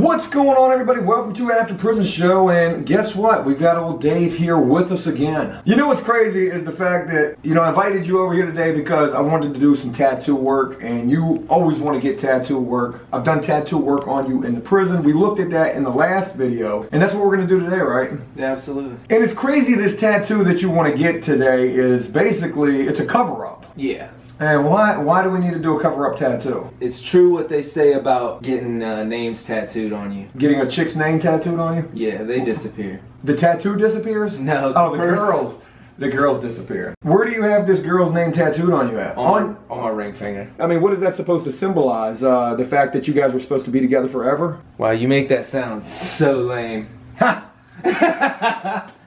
What's going on, everybody? Welcome to After Prison Show, and guess what? We've got old Dave here with us again. You know what's crazy is the fact that, I invited you over here today because I wanted to do some tattoo work, and you always want to get tattoo work. I've done tattoo work on you in the prison. We looked at that in the last video, and that's what we're going to do today, right? Yeah, absolutely. And it's crazy, this tattoo that you want to get today is basically, it's a cover-up. Yeah. And why do we need to do a cover-up tattoo? It's true what they say about getting names tattooed on you. Getting a chick's name tattooed on you? Yeah, they disappear. The tattoo disappears? No. The girls disappear. Where do you have this girl's name tattooed on you at? On my ring finger. I mean, what is that supposed to symbolize? The fact that you guys were supposed to be together forever? Wow, you make that sound so lame. Ha!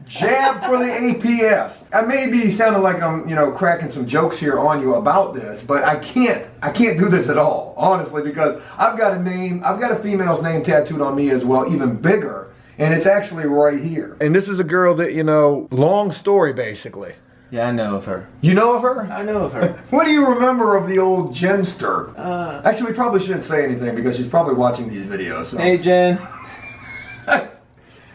Jab for the APF. I may be sounding like I'm, cracking some jokes here on you about this, but I can't do this at all, honestly, because I've got a female's name tattooed on me as well, even bigger, and it's actually right here. And this is a girl that, long story basically. Yeah, I know of her. You know of her? I know of her. What do you remember of the old Jenster? Actually, we probably shouldn't say anything because she's probably watching these videos. So. Hey, Jen.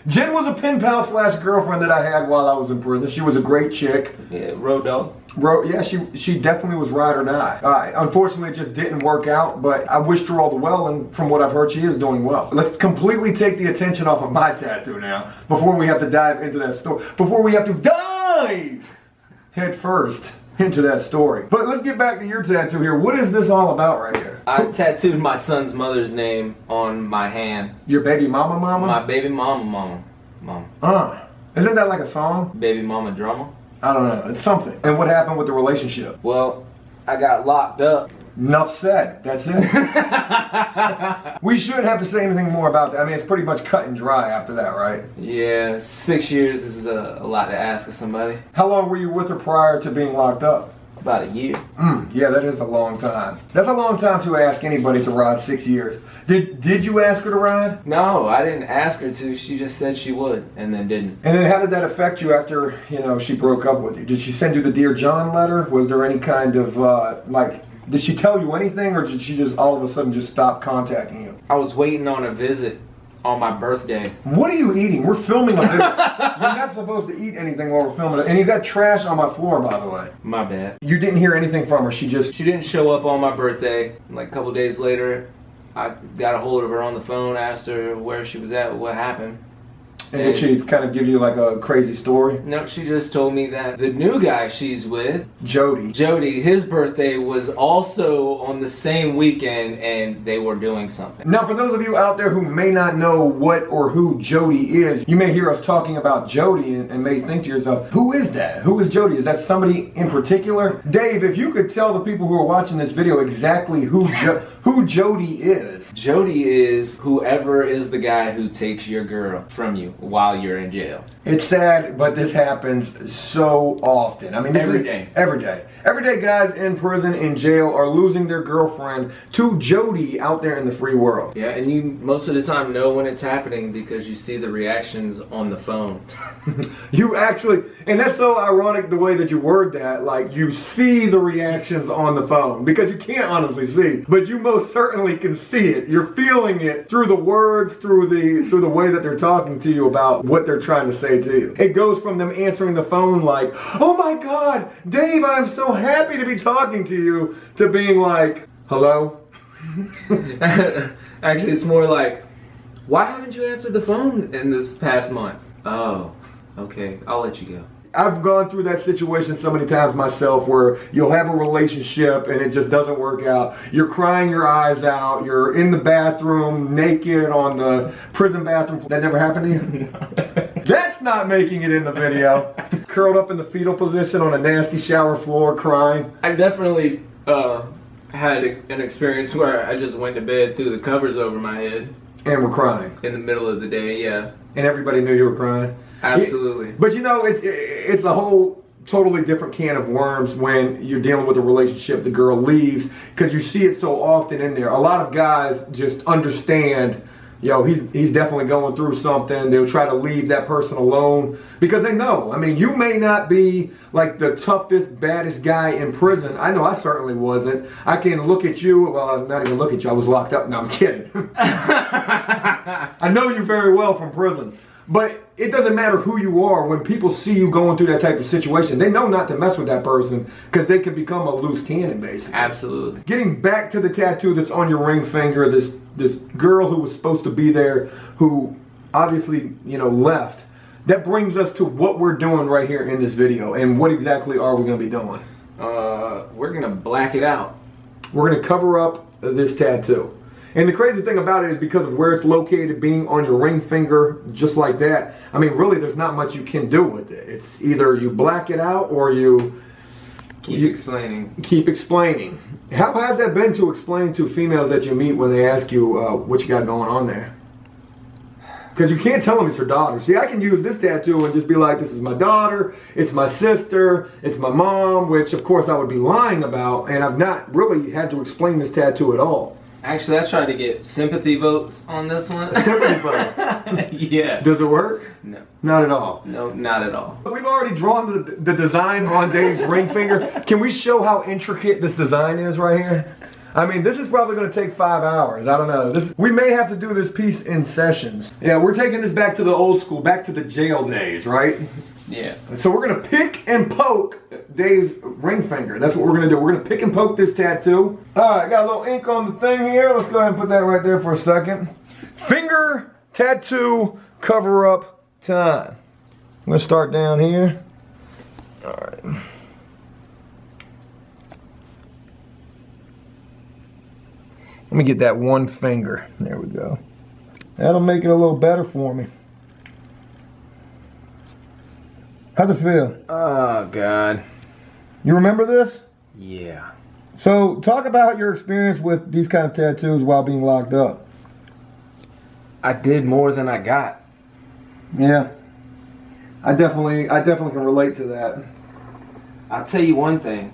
Jen was a pen pal / girlfriend that I had while I was in prison. She was a great chick. Yeah, road dog. Yeah, she definitely was ride or die. Unfortunately, it just didn't work out, but I wished her all the well, and from what I've heard, she is doing well. Let's completely take the attention off of my tattoo now, before we have to dive into that story. Before we have to dive head first into that story. But let's get back to your tattoo here. What is this all about right here? I tattooed my son's mother's name on my hand. Your baby mama? My baby mama. Isn't that like a song? Baby mama drama? I don't know. It's something. And what happened with the relationship? Well, I got locked up. Enough said. That's it. We shouldn't have to say anything more about that. I mean, it's pretty much cut and dry after that, right? Yeah, 6 years is a lot to ask of somebody. How long were you with her prior to being locked up? About a year. Yeah, that is a long time. That's a long time to ask anybody to ride, 6 years. Did you ask her to ride? No, I didn't ask her to. She just said she would, and then didn't. And then how did that affect you after, she broke up with you? Did she send you the Dear John letter? Was there any kind of, did she tell you anything, or did she just all of a sudden just stop contacting you? I was waiting on a visit on my birthday. What are you eating? We're filming a video. You're not supposed to eat anything while we're filming it. And you got trash on my floor, by the way. My bad. You didn't hear anything from her. She didn't show up on my birthday. Like a couple days later, I got a hold of her on the phone, asked her where she was at, what happened. And did she kind of give you like a crazy story? No, she just told me that the new guy she's with, Jody, his birthday was also on the same weekend, and they were doing something. Now, for those of you out there who may not know what or who Jody is, you may hear us talking about Jody and may think to yourself, who is that? Who is Jody? Is that somebody in particular? Dave, if you could tell the people who are watching this video exactly who Jody is. Jody is whoever is the guy who takes your girl from you while you're in jail. It's sad, but this happens so often. I mean, every day. Every day, guys in prison, in jail, are losing their girlfriend to Jody out there in the free world. Yeah, and you most of the time know when it's happening because you see the reactions on the phone. You actually, and that's so ironic the way that you word that, like you see the reactions on the phone, because you can't honestly see, but you most certainly can see it. You're feeling it through the words, through the way that they're talking to you about what they're trying to say to you. It goes from them answering the phone like, oh my God, Dave, I'm so happy to be talking to you, to being like, hello? Actually, it's more like, why haven't you answered the phone in this past month? Oh, okay, I'll let you go. I've gone through that situation so many times myself, where you'll have a relationship and it just doesn't work out. You're crying your eyes out. You're in the bathroom naked on the prison bathroom. That never happened to you? No. That's not making it in the video. Curled up in the fetal position on a nasty shower floor crying. I definitely had an experience where I just went to bed, threw the covers over my head. And were crying. In the middle of the day, yeah. And everybody knew you were crying? Absolutely. But it's a whole totally different can of worms when you're dealing with a relationship, the girl leaves, because you see it so often in there. A lot of guys just understand yo, he's definitely going through something. They'll try to leave that person alone because they know. I mean, you may not be like the toughest, baddest guy in prison. I know I certainly wasn't. I can look at you. Well, I'm not even look at you. I was locked up. No, I'm kidding. I know you very well from prison. But it doesn't matter who you are. When people see you going through that type of situation, they know not to mess with that person because they can become a loose cannon, basically. Absolutely. Getting back to the tattoo that's on your ring finger, this girl who was supposed to be there, who obviously, left. That brings us to what we're doing right here in this video. And what exactly are we going to be doing? We're going to black it out. We're going to cover up this tattoo. And the crazy thing about it is because of where it's located, being on your ring finger, just like that, I mean, really, there's not much you can do with it. It's either you black it out or you keep explaining. Keep explaining. How has that been to explain to females that you meet when they ask you what you got going on there? Because you can't tell them it's your daughter. See, I can use this tattoo and just be like, this is my daughter, it's my sister, it's my mom, which of course I would be lying about, and I've not really had to explain this tattoo at all. Actually, I tried to get sympathy votes on this one. Sympathy vote? Yeah. Does it work? No. Not at all? No, not at all. We've already drawn the design on Dave's ring finger. Can we show how intricate this design is right here? I mean, this is probably going to take 5 hours. I don't know. We may have to do this piece in sessions. Yeah, we're taking this back to the old school, back to the jail days, right? Yeah. So we're going to pick and poke Dave's ring finger. That's what we're going to do. We're going to pick and poke this tattoo. All right, got a little ink on the thing here. Let's go ahead and put that right there for a second. Finger tattoo cover-up time. I'm going to start down here. All right. Let me get that one finger. There we go. That'll make it a little better for me. How's it feel? Oh, God. You remember this? Yeah. So, talk about your experience with these kind of tattoos while being locked up. I did more than I got. Yeah. I definitely can relate to that. I'll tell you one thing.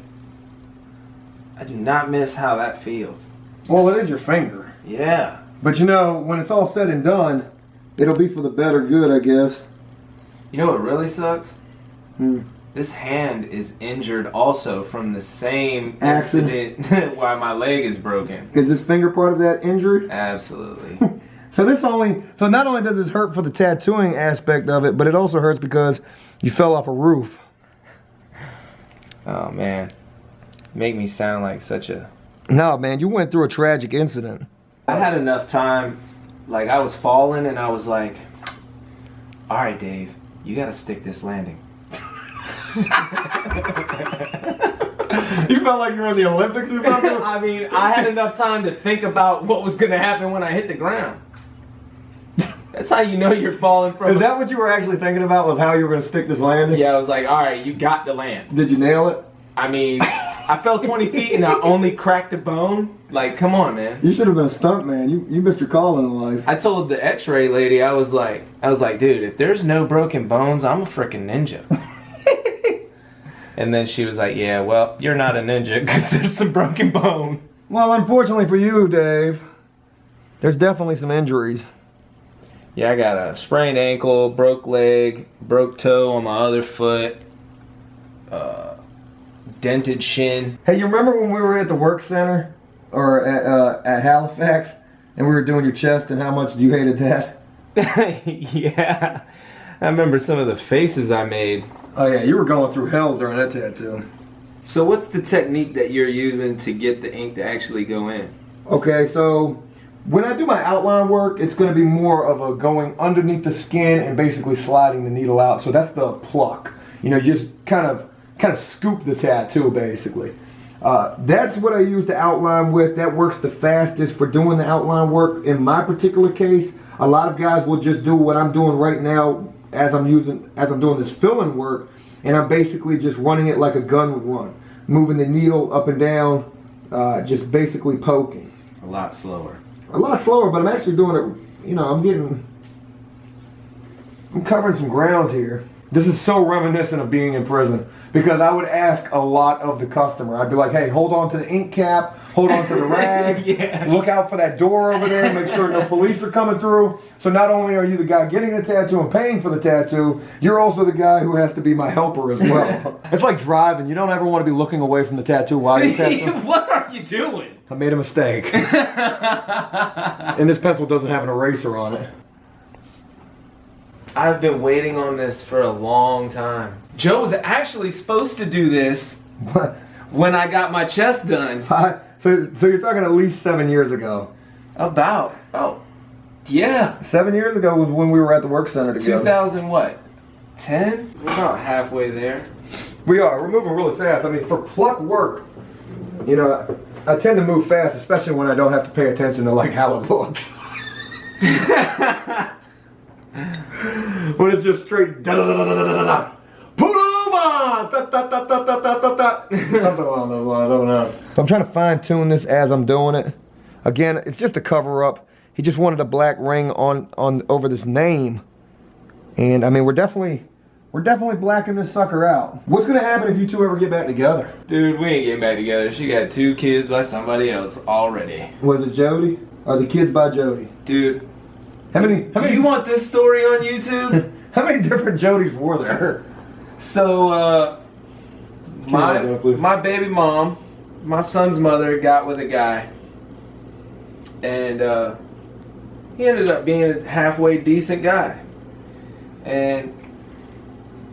I do not miss how that feels. Well, it is your finger. Yeah. But when it's all said and done, it'll be for the better good, I guess. You know what really sucks? This hand is injured also from the same incident why my leg is broken. Is this finger part of that injury? Absolutely. So not only does this hurt for the tattooing aspect of it, but it also hurts because you fell off a roof. Oh man. Make me sound like such a... No, man, you went through a tragic incident. I had enough time, like I was falling and I was like, all right, Dave, you gotta stick this landing. You felt like you were in the Olympics or something? I mean, I had enough time to think about what was gonna happen when I hit the ground. That's how you know you're falling from... Is that what you were actually thinking about, was how you were going to stick this landing? Yeah, I was like, all right, you got the land. Did you nail it? I mean, I fell 20 feet and I only cracked a bone. Like, come on, man. You should have been a stunt man. You missed your calling in life. I told the x-ray lady, I was like, dude, if there's no broken bones, I'm a freaking ninja. And then she was like, yeah, well, you're not a ninja because there's some broken bone. Well, unfortunately for you, Dave, there's definitely some injuries. Yeah, I got a sprained ankle, broke leg, broke toe on my other foot, dented shin. Hey, you remember when we were at the work center or at Halifax and we were doing your chest and how much you hated that? Yeah, I remember some of the faces I made. Oh yeah, you were going through hell during that tattoo. So what's the technique that you're using to get the ink to actually go in? Okay, so when I do my outline work, it's going to be more of a going underneath the skin and basically sliding the needle out. So that's the pluck. You know, you just kind of scoop the tattoo basically. That's what I use to outline with. That works the fastest for doing the outline work. In my particular case, a lot of guys will just do what I'm doing right now as I'm doing this filling work, and I'm basically just running it like a gun would run, moving the needle up and down, just basically poking. A lot slower. A lot slower, but I'm actually doing it, you know, I'm covering some ground here. This is so reminiscent of being in prison because I would ask a lot of the customer. I'd be like, hey, hold on to the ink cap, hold on to the rag, Yeah. look out for that door over there, make sure no police are coming through. So not only are you the guy getting the tattoo and paying for the tattoo, you're also the guy who has to be my helper as well. It's like driving. You don't ever want to be looking away from the tattoo while you're tattooing. What are you doing? I made a mistake. And this pencil doesn't have an eraser on it. I've been waiting on this for a long time. Joe was actually supposed to do this when I got my chest done. So you're talking at least 7 years ago. About, yeah. 7 years ago was when we were at the work center together. 2000 what? 10? We're about halfway there. We are. We're moving really fast. I mean, for pluck work, you know, I tend to move fast, especially when I don't have to pay attention to like how it looks. When it's just straight da da da da da da da. Pull over! Da, da, da, da, da, da, da. Something along those lines. I don't know. So I'm trying to fine tune this as I'm doing it. Again, it's just a cover up. He just wanted a black ring on over this name, and I mean we're definitely blacking this sucker out. What's gonna happen if you two ever get back together? Dude, we ain't getting back together. She got 2 kids by somebody else already. Was it Jody? Or the kids by Jody? Dude. How many Do you want this story on YouTube? How many different Jodys were there? So, my baby mom, my son's mother, got with a guy. And he ended up being a halfway decent guy. And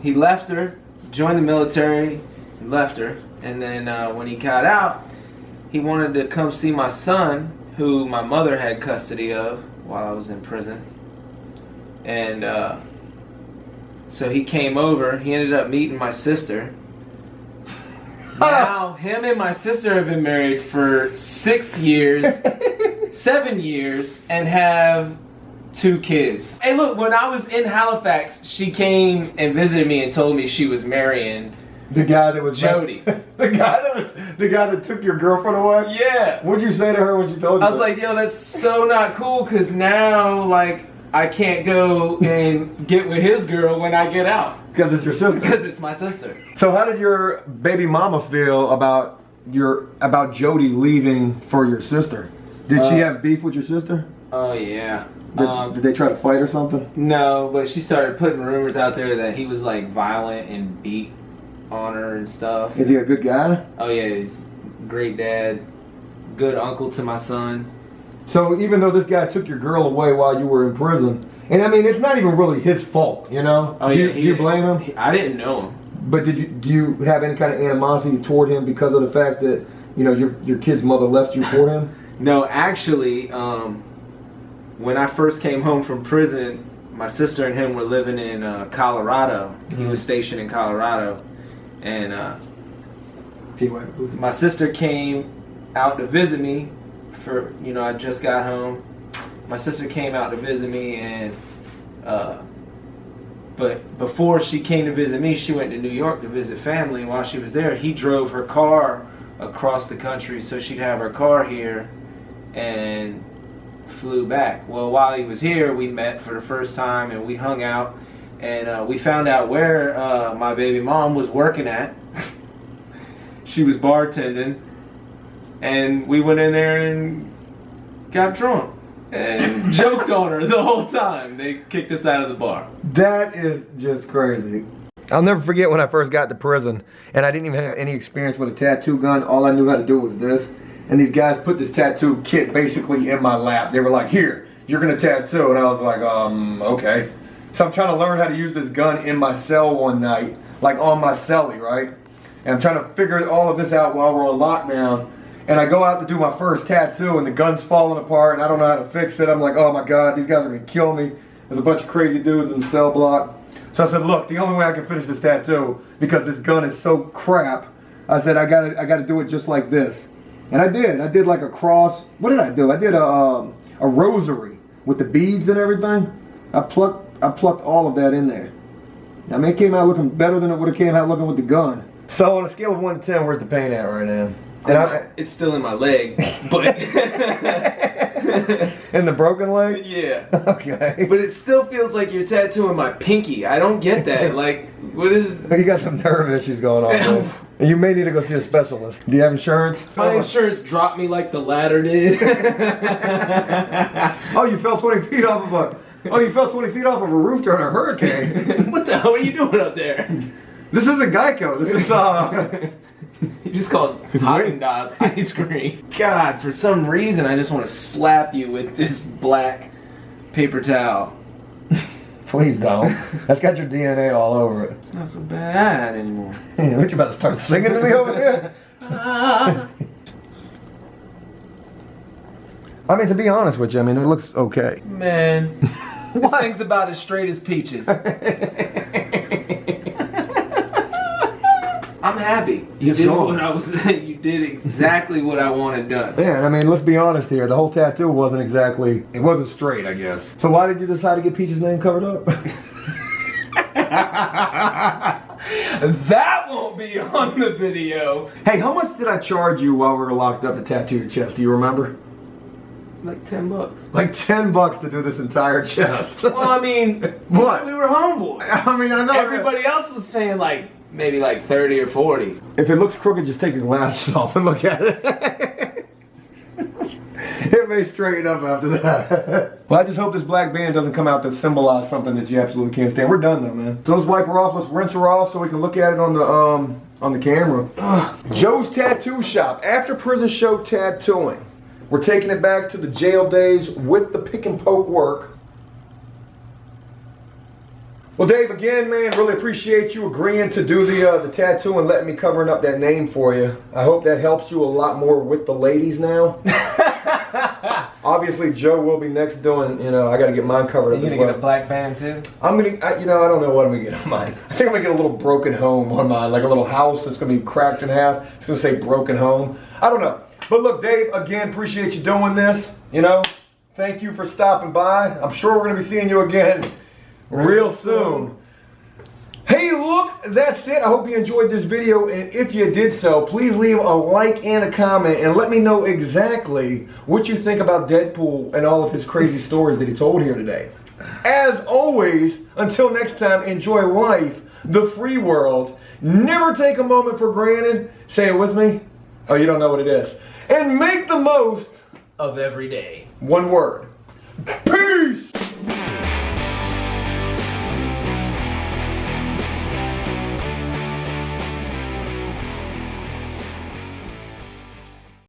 he left her, joined the military, left her. And then when he got out, he wanted to come see my son, who my mother had custody of while I was in prison. And so he came over. He ended up meeting my sister. Now him and my sister have been married for 6 years, 7 years, and have 2 kids. Hey look, when I was in Halifax, she came and visited me and told me she was marrying the guy that was Jody. the guy that took your girlfriend away? Yeah. What'd you say to her when she told you I was like, yo, that's so not cool, because now, like, I can't go and get with his girl when I get out. Because it's your sister. Because it's my sister. So how did your baby mama feel about Jody leaving for your sister? Did she have beef with your sister? Oh, yeah. Did they try to fight or something? No, but she started putting rumors out there that he was, like, violent and beat on her and stuff. Is he a good guy? Oh, yeah, he's a great dad. Good uncle to my son. So even though this guy took your girl away while you were in prison, and I mean, it's not even really his fault, you know? Oh, do yeah, you blame him? I didn't know him. But do you have any kind of animosity toward him because of the fact that, you know, your kid's mother left you for him? No, actually, when I first came home from prison, my sister and him were living in Colorado. He was stationed in Colorado. And my sister came out to visit me for, you know, I just got home. My sister came out to visit me, and but before she came to visit me, she went to New York to visit family. And while she was there, he drove her car across the country so she'd have her car here and flew back. Well, while he was here, we met for the first time and we hung out, and we found out where my baby mom was working at. She was bartending, and we went in there and got drunk and joked on her the whole time. They kicked us out of the bar. That is just crazy. I'll never forget when I first got to prison, and I didn't even have any experience with a tattoo gun. All I knew how to do was this. And these guys put this tattoo kit basically in my lap. They were like, here, you're gonna tattoo. And I was like, okay. So I'm trying to learn how to use this gun in my cell one night, like on my cellie, right? And I'm trying to figure all of this out while we're on lockdown. And I go out to do my first tattoo, and the gun's falling apart, and I don't know how to fix it. I'm like, oh my God, these guys are gonna kill me. There's a bunch of crazy dudes in the cell block. So I said, look, the only way I can finish this tattoo, because this gun is so crap, I said, I gotta do it just like this. And I did. I did like a cross. What did I do? I did a rosary with the beads and everything. I plucked all of that in there. I mean, it came out looking better than it would have came out looking with the gun. So on a scale of 1 to 10, where's the pain at right now? It's still in my leg, but in the broken leg? Yeah. Okay. But it still feels like you're tattooing my pinky. I don't get that. Like, what is? You got some nerve issues going on. And you may need to go see a specialist. Do you have insurance? My insurance dropped me like the ladder did. Oh, you fell 20 feet off of a... Oh, you fell 20 feet off of a roof during a hurricane. What the hell are you doing up there? This isn't Geico. This is, You just called Haagen-Dazs ice cream. God, for some reason, I just want to slap you with this black paper towel. Please don't. That's got your DNA all over it. It's not so bad anymore. What, you about to start singing to me over here? I mean, to be honest with you, I mean, it looks okay. Man, this thing's about as straight as peaches. I'm happy. You did what I was. You did exactly what I wanted done. Yeah, and I mean, let's be honest here. The whole tattoo wasn't exactly. It wasn't straight, I guess. So why did you decide to get Peach's name covered up? That won't be on the video. Hey, how much did I charge you while we were locked up to tattoo your chest? Do you remember? Like $10. Like $10 to do this entire chest. Well, I mean, what? We were homeboys. I mean, I know. Everybody else was paying like maybe like 30 or 40. If it looks crooked, just take your glasses off and look at it. It may straighten up after that. Well, I just hope this black band doesn't come out to symbolize something that you absolutely can't stand. We're done though, man. So let's wipe her off. Let's rinse her off so we can look at it on the camera. Joe's Tattoo Shop, After Prison Show Tattooing. We're taking it back to the jail days with the pick and poke work. Well, Dave, again, man, really appreciate you agreeing to do the tattoo and letting me covering up that name for you. I hope that helps you a lot more with the ladies now. Obviously, Joe will be next doing, I got to get mine covered up as well. You gonna get a black band too? I'm going to, I don't know what I'm going to get on mine. I think I'm going to get a little broken home on mine, like a little house that's going to be cracked in half. It's going to say broken home. I don't know. But look, Dave, again, appreciate you doing this. Thank you for stopping by. I'm sure we're going to be seeing you again real soon. Hey, look, that's it. I hope you enjoyed this video, and if you did so, please leave a like and a comment and let me know exactly what you think about Deadpool and all of his crazy stories that he told here today. As always, until next time, enjoy life, the free world. Never take a moment for granted. Say it with me. Oh, you don't know what it is. And make the most of every day. One word. Peace!